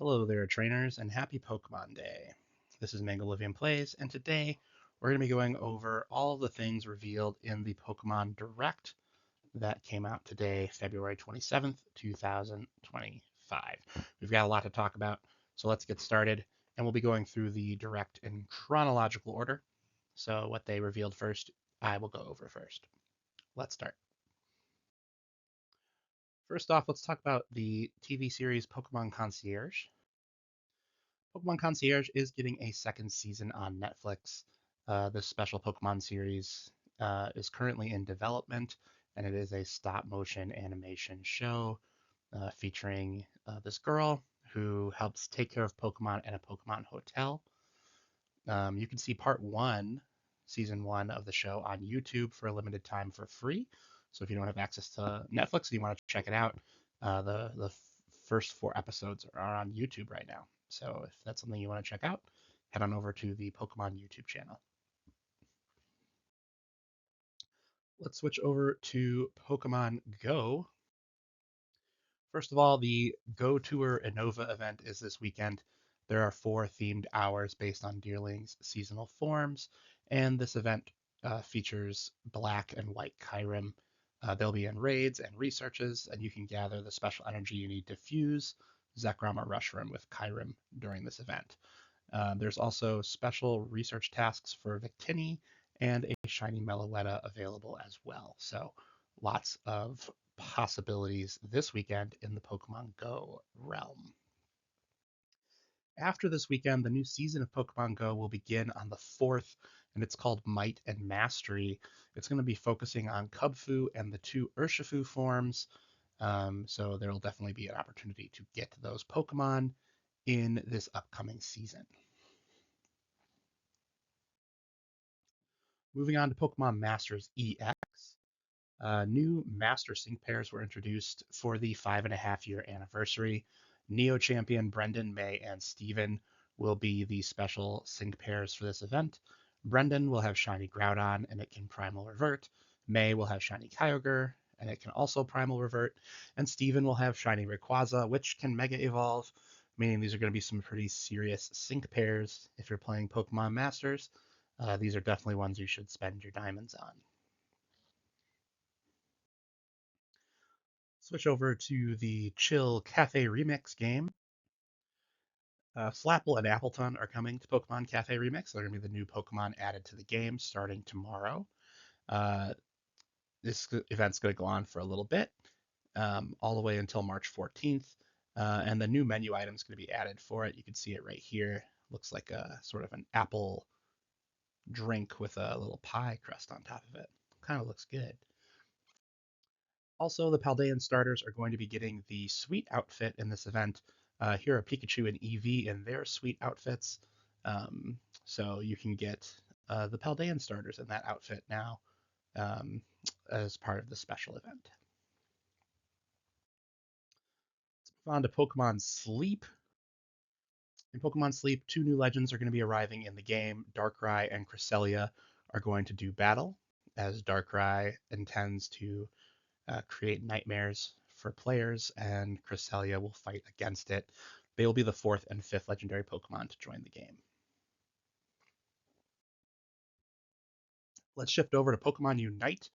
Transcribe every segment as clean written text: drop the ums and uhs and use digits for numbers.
Hello there, trainers, and happy Pokemon Day. This is Mangolivian Plays, and today we're going to be going over all the things revealed in the Pokemon Direct that came out today, February 27th, 2025. We've got a lot to talk about, so let's get started, and we'll be going through the Direct in chronological order. So, what they revealed first, I will go over first. Let's start. First off, let's talk about the TV series Pokemon Concierge. Pokemon Concierge is getting a second season on Netflix. This special Pokemon series is currently in development, and it is a stop motion animation show featuring this girl who helps take care of Pokemon at a Pokemon hotel. You can see part one, season one of the show on YouTube for a limited time for free. So if you don't have access to Netflix and you want to check it out, the first four episodes are on YouTube right now. So if that's something you want to check out, head on over to the Pokemon YouTube channel. Let's switch over to Pokemon Go. First of all, the Go Tour Innova event is this weekend. There are 4 themed hours based on Deerling's seasonal forms, and this event features black and white Kyurem. They'll be in raids and researches, and you can gather the special energy you need to fuse Zekrom or Reshiram with Kyurem during this event. There's also special research tasks for Victini and a shiny Meloetta available as well. So lots of possibilities this weekend in the Pokemon Go realm. After this weekend, the new season of Pokemon Go will begin on the 4th, and it's called Might and Mastery. It's going to be focusing on Kubfu and the 2 Urshifu forms, so there will definitely be an opportunity to get those Pokemon in this upcoming season. Moving on to Pokemon Masters EX, new Master Sync pairs were introduced for the 5.5 year anniversary. Neo Champion Brendan, May, and Steven will be the special sync pairs for this event. Brendan will have Shiny Groudon, and it can Primal Revert. May will have Shiny Kyogre, and it can also Primal Revert. And Steven will have Shiny Rayquaza, which can Mega Evolve, meaning these are going to be some pretty serious sync pairs if you're playing Pokemon Masters. These are definitely ones you should spend your diamonds on. Switch over to the Chill Cafe Remix game. Flapple and Appleton are coming to Pokemon Cafe Remix. They're going to be the new Pokemon added to the game starting tomorrow. Uh, this event's going to go on for a little bit, all the way until March 14th. And the new menu item is going to be added for it. You can see it right here. Looks like a sort of an apple drink with a little pie crust on top of it. Kind of looks good. Also, the Paldean starters are going to be getting the sweet outfit in this event. Here are Pikachu and Eevee in their sweet outfits. So you can get the Paldean starters in that outfit now um, as part of the special event. Let's move on to Pokemon Sleep. In Pokemon Sleep, 2 new legends are going to be arriving in the game. Darkrai and Cresselia are going to do battle, as Darkrai intends to create nightmares for players, and Cresselia will fight against it. They will be the 4th and 5th legendary Pokemon to join the game. Let's shift over to Pokemon Unite,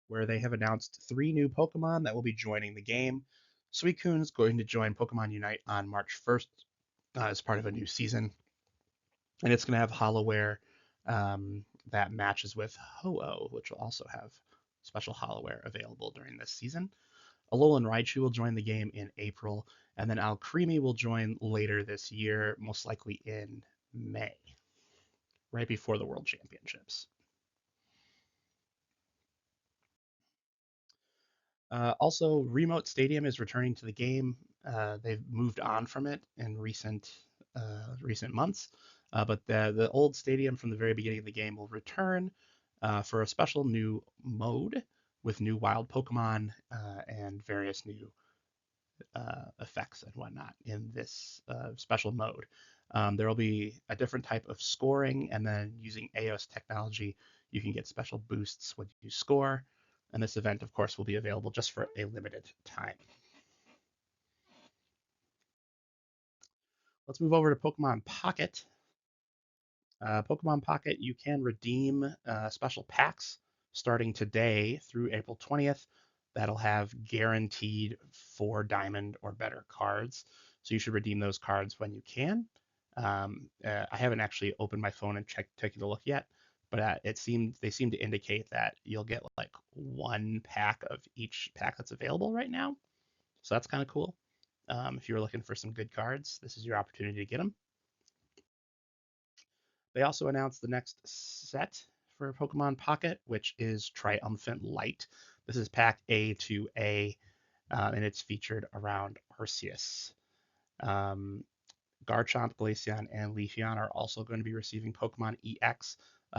where they have announced 3 new Pokemon that will be joining the game. Suicune is going to join Pokemon Unite on March 1st as part of a new season, and it's going to have Hollowware that matches with Ho-Oh, which will also have special Hollowware available during this season. Alolan Raichu will join the game in April, and then Alcremie will join later this year, most likely in May, right before the World Championships. Also, Remote Stadium is returning to the game. They've moved on from it in recent months, but the old stadium from the very beginning of the game will return for a special new mode with new wild Pokemon and various new effects and whatnot in this special mode. There will be a different type of scoring, and then using AOS technology, you can get special boosts when you score. And this event, of course, will be available just for a limited time. Let's move over to Pokemon Pocket. Pokemon Pocket, you can redeem special packs starting today through April 20th. That'll have guaranteed 4 diamond or better cards. So you should redeem those cards when you can. I haven't actually opened my phone and taken a look yet, but they seem to indicate that you'll get like 1 pack of each pack that's available right now. So that's kind of cool. If you're looking for some good cards, this is your opportunity to get them. They also announced the next set for Pokemon Pocket, which is Triumphant Light. This is pack A2A, and it's featured around Arceus. Um, Garchomp, Glaceon, and Leafeon are also going to be receiving Pokemon EX.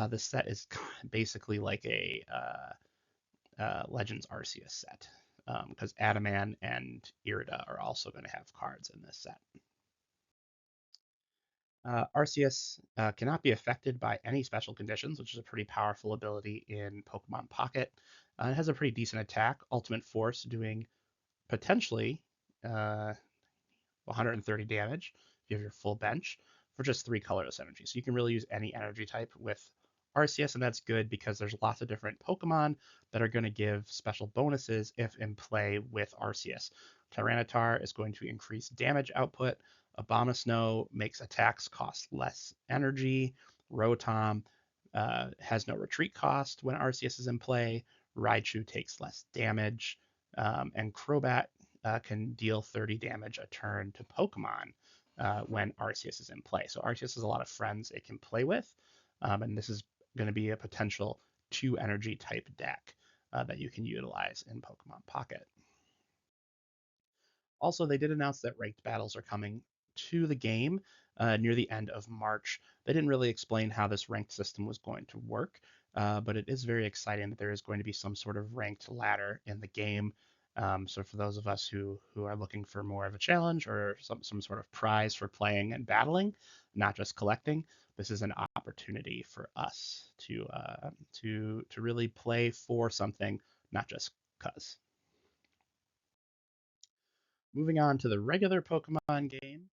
This set is basically like a Legends Arceus set, because Adaman and Irida are also going to have cards in this set. Arceus cannot be affected by any special conditions, which is a pretty powerful ability in Pokemon Pocket. It has a pretty decent attack, Ultimate Force doing potentially 130 damage if you have your full bench for just 3 colorless energy. So you can really use any energy type with Arceus, and that's good because there's lots of different Pokemon that are going to give special bonuses if in play with Arceus. Tyranitar is going to increase damage output. Abomasnow makes attacks cost less energy. Rotom has no retreat cost when Arceus is in play. Raichu takes less damage. And Crobat can deal 30 damage a turn to Pokemon when Arceus is in play. So Arceus has a lot of friends it can play with, and this is going to be a potential 2 energy type deck that you can utilize in Pokemon Pocket. Also, they did announce that ranked battles are coming to the game near the end of March. They didn't really explain how this ranked system was going to work, but it is very exciting that there is going to be some sort of ranked ladder in the game. So for those of us who are looking for more of a challenge or some sort of prize for playing and battling, not just collecting, this is an opportunity for us to really play for something, not just cause. Moving on to the regular Pokemon game,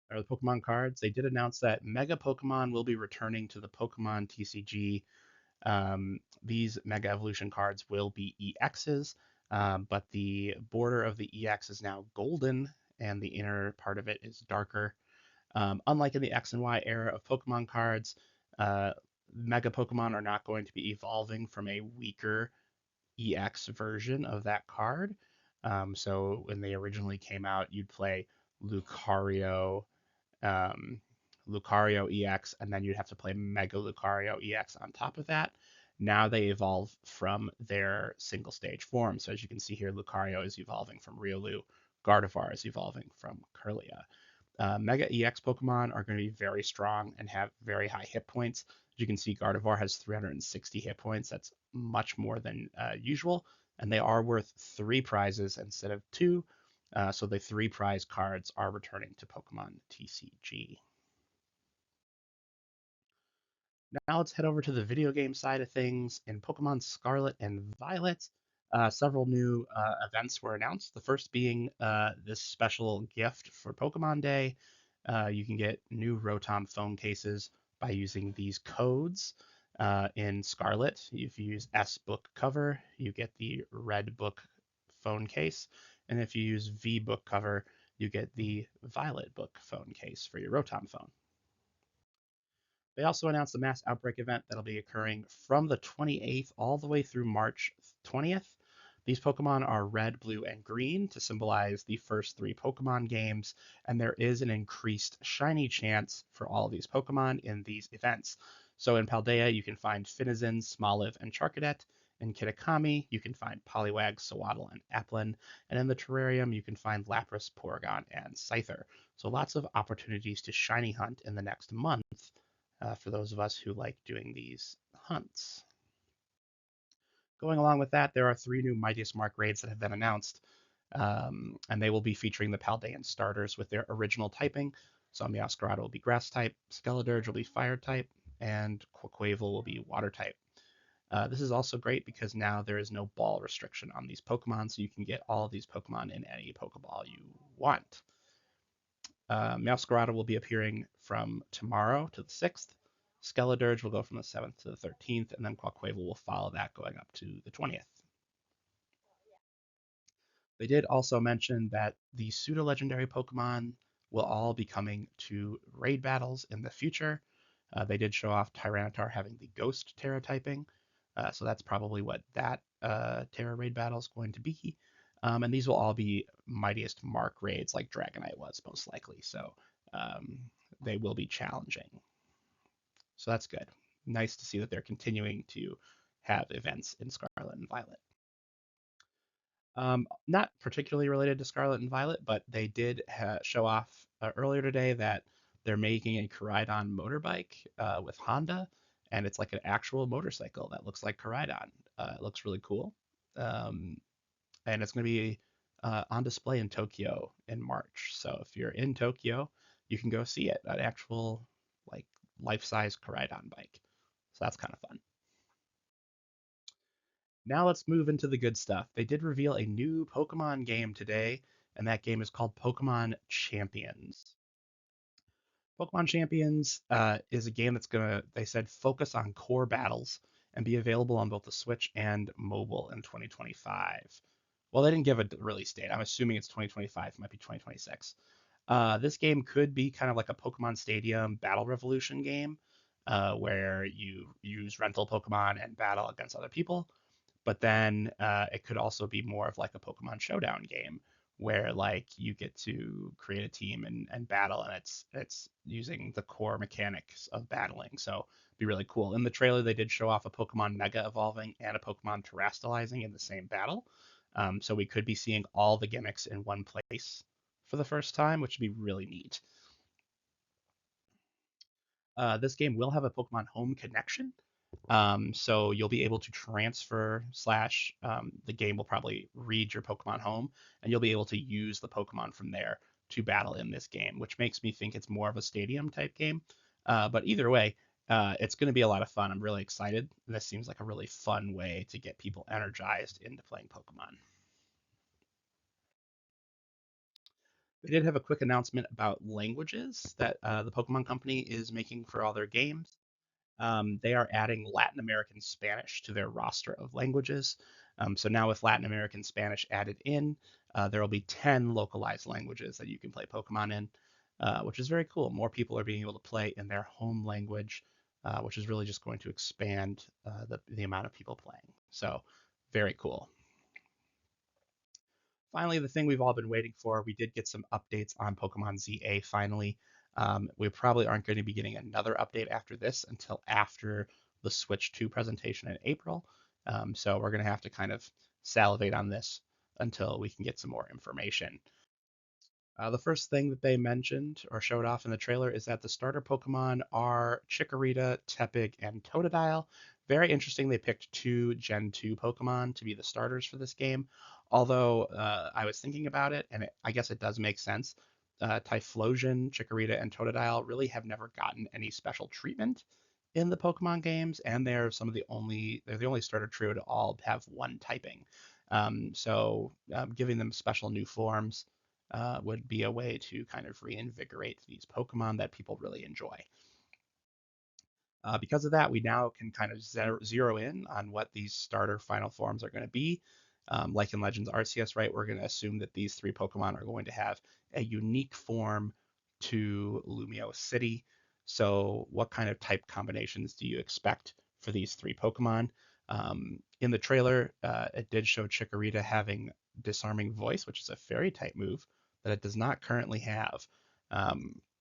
or the Pokemon cards, they did announce that Mega Pokemon will be returning to the Pokemon TCG. These Mega Evolution cards will be EXs, but the border of the EX is now golden, and the inner part of it is darker. Unlike in the X and Y era of Pokemon cards, Mega Pokemon are not going to be evolving from a weaker EX version of that card. So when they originally came out, you'd play Lucario, um, Lucario EX, and then you'd have to play Mega Lucario EX on top of that. Now they evolve from their single stage form. So as you can see here, Lucario is evolving from Riolu, Gardevoir is evolving from Kirlia. Mega EX Pokemon are going to be very strong and have very high hit points. As you can see, Gardevoir has 360 hit points. That's much more than usual, and they are worth 3 prizes instead of 2. So the 3 prize cards are returning to Pokemon TCG. Now let's head over to the video game side of things. In Pokemon Scarlet and Violet, several new events were announced. The first being this special gift for Pokemon Day. You can get new Rotom phone cases by using these codes. In Scarlet, if you use S Book Cover, you get the Red Book phone case. And if you use V Book Cover, you get the Violet Book phone case for your Rotom phone. They also announced a mass outbreak event that'll be occurring from the 28th all the way through March 20th. These Pokemon are red, blue, and green to symbolize the first 3 Pokemon games, and there is an increased shiny chance for all of these Pokemon in these events. So in Paldea, you can find Finizen, Smoliv, and Charcadet. In Kitakami, you can find Poliwag, Sewaddle, and Applin. And in the Terrarium, you can find Lapras, Porygon, and Scyther. So lots of opportunities to shiny hunt in the next month for those of us who like doing these hunts. Going along with that, there are 3 new Mightiest Mark raids that have been announced, and they will be featuring the Paldean starters with their original typing. So Meowscarada will be Grass type, Skeledirge will be Fire type, and Quaquaval will be Water type. This is also great because now there is no ball restriction on these Pokemon, so you can get all of these Pokemon in any Pokeball you want. Meowscarada will be appearing from tomorrow to the 6th. Skeledirge will go from the 7th to the 13th, and then Quaquaval will follow that going up to the 20th. They did also mention that the pseudo-legendary Pokemon will all be coming to raid battles in the future. They did show off Tyranitar having the Ghost Terra typing, so that's probably what that Terra raid battle is going to be. And these will all be Mightiest Mark raids like Dragonite was most likely, so um, they will be challenging. So that's good. Nice to see that they're continuing to have events in Scarlet and Violet. Not particularly related to Scarlet and Violet, but they did show off earlier today that they're making a Koraidon motorbike with Honda, and it's like an actual motorcycle that looks like Koraidon. It looks really cool, um, and it's going to be on display in Tokyo in March. So if you're in Tokyo, you can go see it, an actual like life-size Koraidon bike. So that's kind of fun. Now let's move into the good stuff. They did reveal a new Pokemon game today, and that game is called Pokemon Champions. Pokemon Champions is a game that's going to, they said, focus on core battles and be available on both the Switch and mobile in 2025. Well, they didn't give a release date. I'm assuming it's 2025, it might be 2026. This game could be kind of like a Pokemon Stadium Battle Revolution game, where you use rental Pokemon and battle against other people. But then it could also be more of like a Pokemon Showdown game where like you get to create a team and battle, and it's using the core mechanics of battling. So it'd be really cool. In the trailer, they did show off a Pokemon Mega Evolving and a Pokemon Terastallizing in the same battle. So we could be seeing all the gimmicks in one place for the first time, which would be really neat. This game will have a Pokemon Home connection, so you'll be able to transfer slash the game will probably read your Pokemon home, and you'll be able to use the Pokemon from there to battle in this game, which makes me think it's more of a stadium type game. But either way, it's going to be a lot of fun. I'm really excited. This seems like a really fun way to get people energized into playing Pokemon. They did have a quick announcement about languages that the Pokemon Company is making for all their games. They are adding Latin American Spanish to their roster of languages. So now with Latin American Spanish added in, there will be 10 localized languages that you can play Pokemon in, which is very cool. More people are being able to play in their home language, which is really just going to expand the amount of people playing. So very cool. Finally, the thing we've all been waiting for, we did get some updates on Pokemon ZA finally. We probably aren't going to be getting another update after this until after the Switch 2 presentation in April. So we're going to have to kind of salivate on this until we can get some more information. The first thing that they mentioned or showed off in the trailer is that the starter Pokemon are Chikorita, Tepig, and Totodile. Very interesting. They picked two Gen 2 Pokemon to be the starters for this game. Although I was thinking about it, and I guess it does make sense. Typhlosion, Chikorita, and Totodile really have never gotten any special treatment in the Pokemon games, and they're the only starter trio to all have one typing. Giving them special new forms would be a way to kind of reinvigorate these Pokemon that people really enjoy. Because of that, we now can kind of zero in on what these starter final forms are going to be. Like in Legends Arceus, right, we're going to assume that these three Pokemon are going to have a unique form to Lumiose City. So, what kind of type combinations do you expect for these three Pokemon? In the trailer, it did show Chikorita having Disarming Voice, which is a fairy type move that it does not currently have.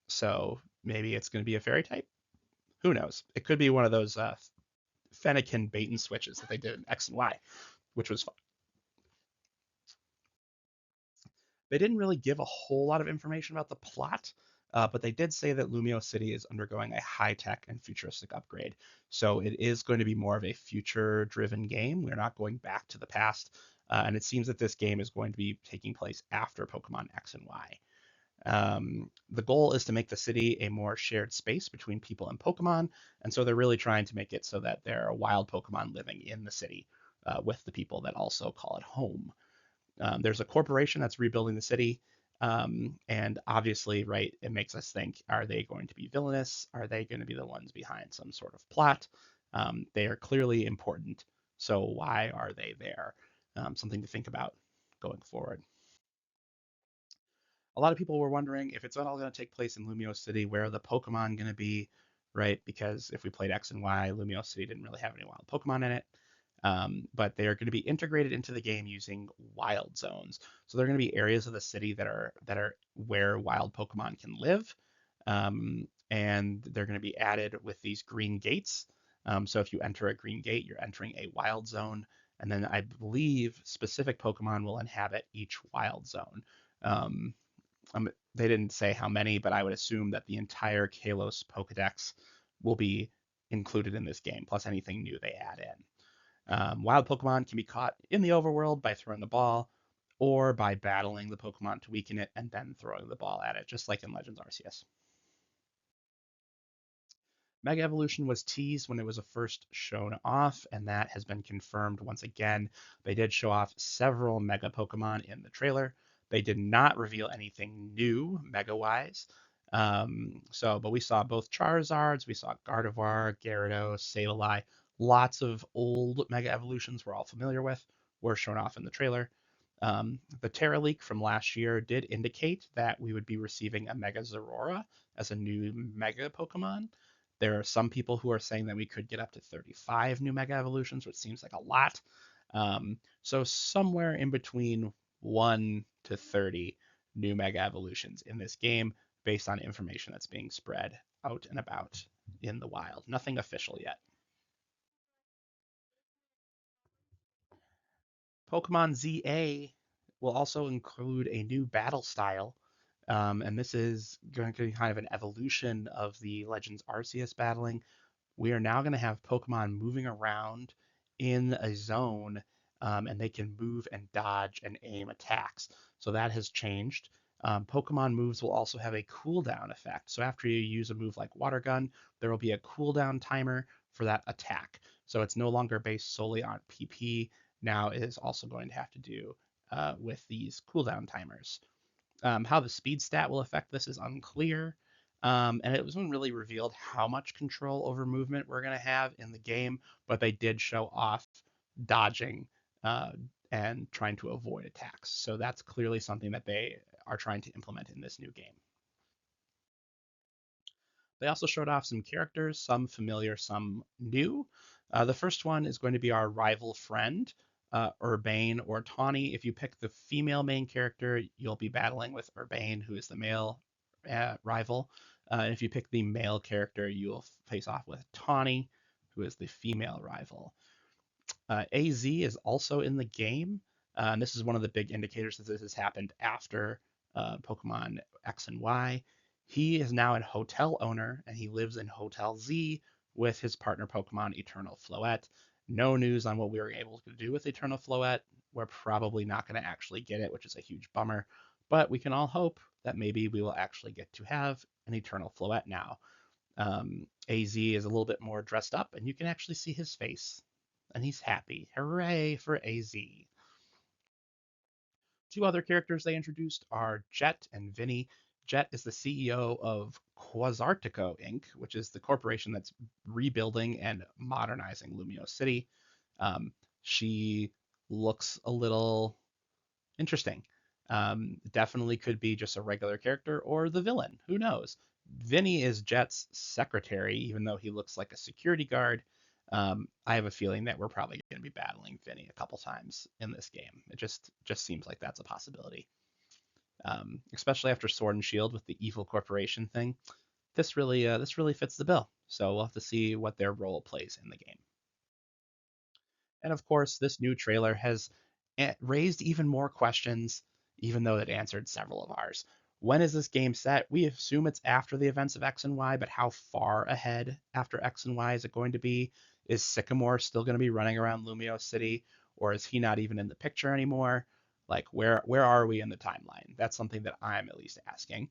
So maybe it's going to be a fairy type. Who knows? It could be one of those Fennekin bait and switches that they did in X and Y, which was fun. They didn't really give a whole lot of information about the plot, but they did say that Lumiose City is undergoing a high-tech and futuristic upgrade. So it is going to be more of a future-driven game. We're not going back to the past, and it seems that this game is going to be taking place after Pokemon X and Y. The goal is to make the city a more shared space between people and Pokemon, and so they're really trying to make it so that there are wild Pokemon living in the city with the people that also call it home. There's a corporation that's rebuilding the city, And obviously, right, it makes us think, are they going to be villainous? Are they going to be the ones behind some sort of plot? They are clearly important. So why are they there? Something to think about going forward. A lot of people were wondering if it's all going to take place in Lumio City, where are the Pokemon going to be, right? Because if we played X and Y, Lumio City didn't really have any wild Pokemon in it. But they are going to be integrated into the game using wild zones. So they're going to be areas of the city that are where wild Pokemon can live, and they're going to be added with these green gates. So if you enter a green gate, you're entering a wild zone, and then I believe specific Pokemon will inhabit each wild zone. Um, they didn't say how many, but I would assume that the entire Kalos Pokedex will be included in this game, plus anything new they add in. Wild Pokemon can be caught in the overworld by throwing the ball or by battling the Pokemon to weaken it and then throwing the ball at it, just like in Legends Arceus. Mega Evolution was teased when it was first shown off, and that has been confirmed once again. They did show off several Mega Pokemon in the trailer. They did not reveal anything new Mega wise. But we saw both Charizards, we saw Gardevoir, Gyarados, Sableye, lots of old Mega Evolutions we're all familiar with were shown off in the trailer. The Terra leak from last year did indicate that we would be receiving a Mega Zorora as a new Mega Pokemon. There are some people who are saying that we could get up to 35 new Mega Evolutions, which seems like a lot. So somewhere in between 1 to 30 new Mega Evolutions in this game based on information that's being spread out and about in the wild. Nothing official yet. Pokemon ZA will also include a new battle style, and this is going to be kind of an evolution of the Legends Arceus battling. We are now going to have Pokemon moving around in a zone, and they can move and dodge and aim attacks. So that has changed. Pokemon moves will also have a cooldown effect. So after you use a move like Water Gun, there will be a cooldown timer for that attack. So it's no longer based solely on PP. Now it is also going to have to do with these cooldown timers. How the speed stat will affect this is unclear. And it wasn't really revealed how much control over movement we're going to have in the game, but they did show off dodging uh, and trying to avoid attacks. So that's clearly something that they are trying to implement in this new game. They also showed off some characters, some familiar, some new. The first one is going to be our rival friend, Urbane or Tawny. If you pick the female main character, you'll be battling with Urbane, who is the male rival. And if you pick the male character, you'll face off with Tawny, who is the female rival. AZ is also in the game, and this is one of the big indicators that this has happened after Pokemon X and Y. He is now a hotel owner, and he lives in Hotel Z with his partner Pokemon Eternal Floette. No news on what we were able to do with Eternal Floette. We're probably not going to actually get it, which is a huge bummer. But we can all hope that maybe we will actually get to have an Eternal Floette now. AZ is a little bit more dressed up, and you can actually see his face and he's happy. Hooray for AZ. Two other characters they introduced are Jet and Vinny. Jet is the CEO of Quasartico Inc., which is the corporation that's rebuilding and modernizing Lumio City. She looks a little interesting. Definitely could be just a regular character or the villain. Who knows? Vinny is Jet's secretary, even though he looks like a security guard. I have a feeling that we're probably going to be battling Vinny a couple times in this game. It just seems like that's a possibility, especially after Sword and Shield with the evil corporation thing. This really fits the bill. So we'll have to see what their role plays in the game. And of course, this new trailer has raised even more questions, even though it answered several of ours. When is this game set? We assume it's after the events of X and Y, but how far ahead after X and Y is it going to be? Is Sycamore still going to be running around Lumio City, or is he not even in the picture anymore? Like, where are we in the timeline? That's something that I'm at least asking.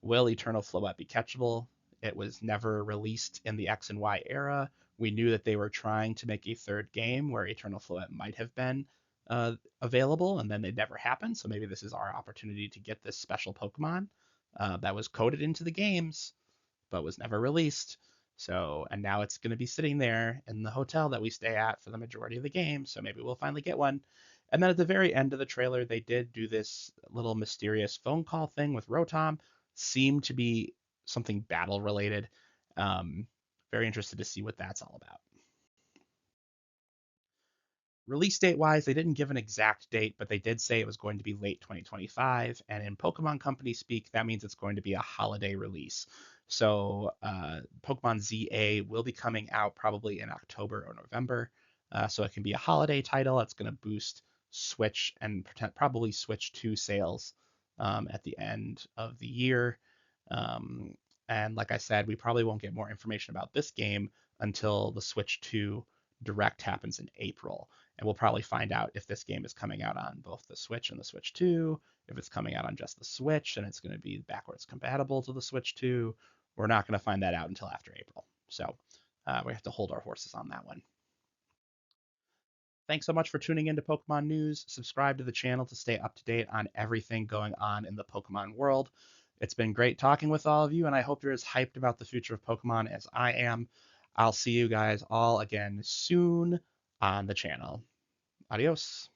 Will Eternal Floette be catchable? It was never released in the X and Y era. We knew that they were trying to make a third game where Eternal Floette might have been available, and then they never happened. So maybe this is our opportunity to get this special Pokemon that was coded into the games but was never released. So, and now it's going to be sitting there in the hotel that we stay at for the majority of the game. So maybe we'll finally get one. And then at the very end of the trailer, they did do this little mysterious phone call thing with Rotom. Seemed to be something battle related. Um, Very interested to see what that's all about. Release date wise, they didn't give an exact date, but they did say it was going to be late 2025. And in Pokemon Company speak, that means it's going to be a holiday release. So Pokemon ZA will be coming out probably in October or November. So it can be a holiday title. It's going to boost Switch and probably Switch 2 sales at the end of the year. Um, and like I said, we probably won't get more information about this game until the Switch 2 Direct happens in April, and we'll probably find out if this game is coming out on both the Switch and the Switch 2. If it's coming out on just the Switch and it's going to be backwards compatible to the Switch 2, we're not going to find that out until after April. So we have to hold our horses on that one. Thanks so much for tuning into Pokemon News. Subscribe to the channel to stay up to date on everything going on in the Pokemon world. It's been great talking with all of you, and I hope you're as hyped about the future of Pokemon as I am. I'll see you guys all again soon on the channel. Adios.